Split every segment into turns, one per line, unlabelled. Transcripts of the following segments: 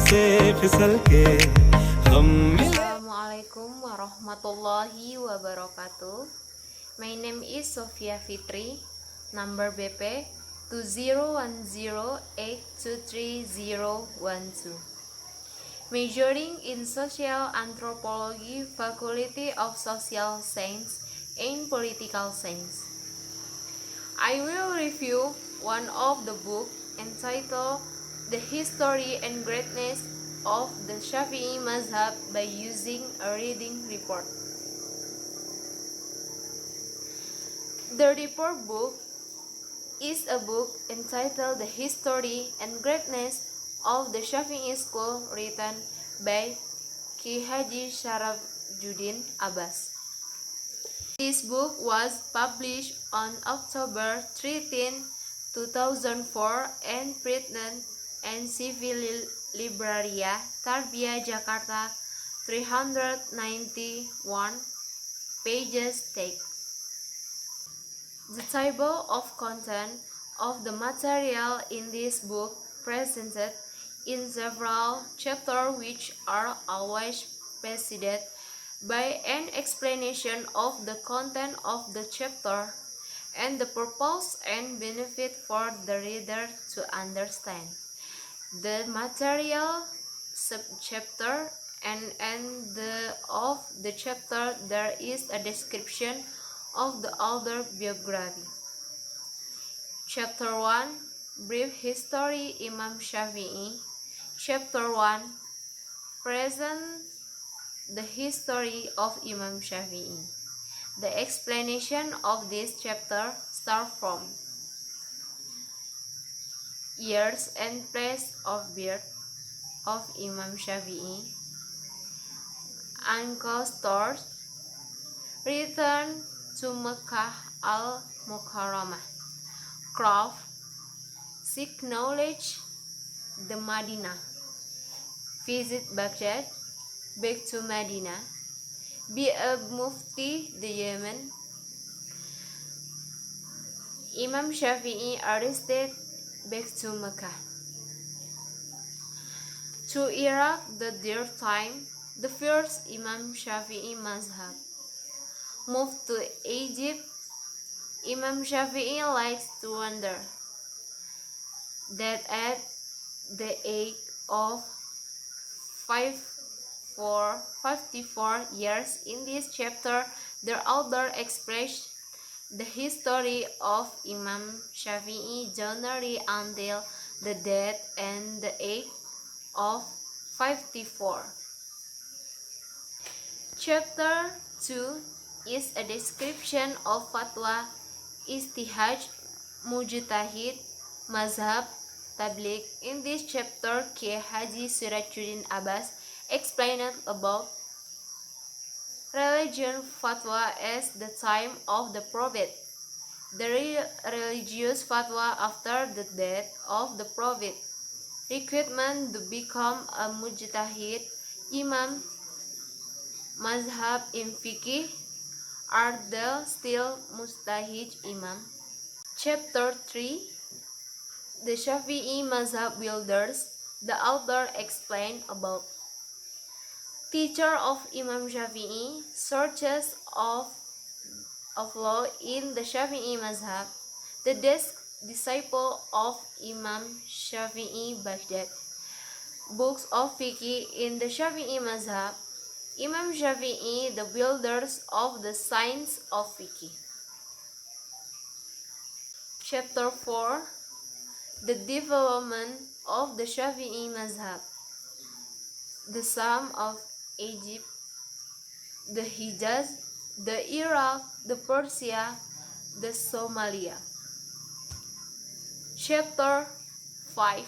से फिसल के हम
Assalamualaikum warahmatullahi wabarakatuh. My name is Sofia Fitri, number BP 2010823012. Majoring in Social Anthropology, Faculty of Social Science and Political Science. I will review one of the book entitled The History and Greatness of the Shafi'i Mazhab by using a reading report. The report book is a book entitled The History and Greatness of the Shafi'i School written by Ki Haji Syarafuddin Abbas. This book was published on October 13, 2004 and printed in Civil Libraria, Tarbiyah, Jakarta, 391 pages take. The table of content of the material in this book presented in several chapters which are always preceded by an explanation of the content of the chapter and the purpose and benefit for the reader to understand the material subchapter, and of the chapter there is a description of the older biography. Chapter 1, Brief History Imam Shafi'i. Chapter 1, Present the history of Imam Shafi'i. The explanation of this chapter starts from years and place of birth of Imam Shafi'i, ancestors, return to Mecca al-Mukarramah, craft, seek knowledge, the Madinah, visit Baghdad, back to Medina, be a mufti, the Yemen, Imam Shafi'i arrested, back to Mecca. To Iraq, the third time, the first Imam Shafi'i Mazhab. Moved to Egypt, Imam Shafi'i likes to wander. That at the age of 54 years in this chapter, the author expressed the history of Imam Shafi'i journey until the death and the age of 54. Chapter 2 is a description of fatwa, istihaj, mujtahid, mazhab, tabligh. In this chapter, Ki Haji Syarafuddin Abbas explained about religion fatwa as the time of the Prophet, the religious fatwa after the death of the Prophet, requirement to become a mujtahid, imam, mazhab in fiqh, are the still mujtahid imam. Chapter 3, the Shafi'i mazhab builders, the author explained about teacher of Imam Shafi'i, sources of law in the Shafi'i mazhab, the disciple of Imam Shafi'i Baghdad, books of fiqh in the Shafi'i mazhab, Imam Shafi'i, the builders of the science of fiqh. Chapter 4, the development of the Shafi'i mazhab, the Sham of Egypt, the Hijaz, the Iraq, the Persia, the Somalia. Chapter 5,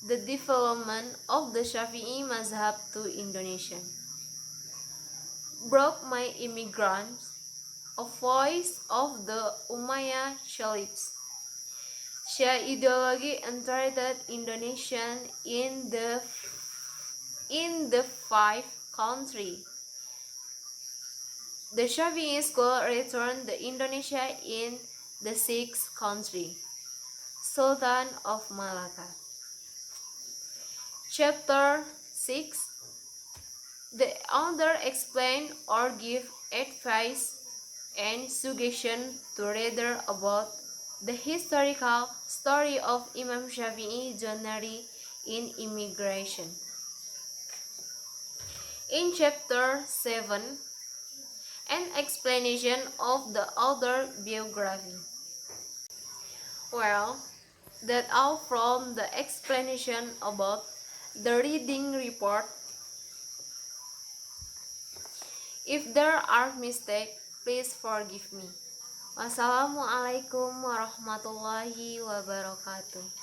the development of the Shafi'i mazhab to Indonesia. Brought my immigrants, a voice of the Umayyad caliphs. Shia ideology entered Indonesia in the five countries. The Shafi'i school returned to Indonesia in the sixth country, Sultan of Malacca. Chapter 6. The author explain or give advice and suggestion to reader about the historical story of Imam Shafi'i journey in immigration. In chapter 7, an explanation of the author biography. Well, that all from the explanation about the reading report. If there are mistakes, please forgive me. Wassalamualaikum warahmatullahi wabarakatuh.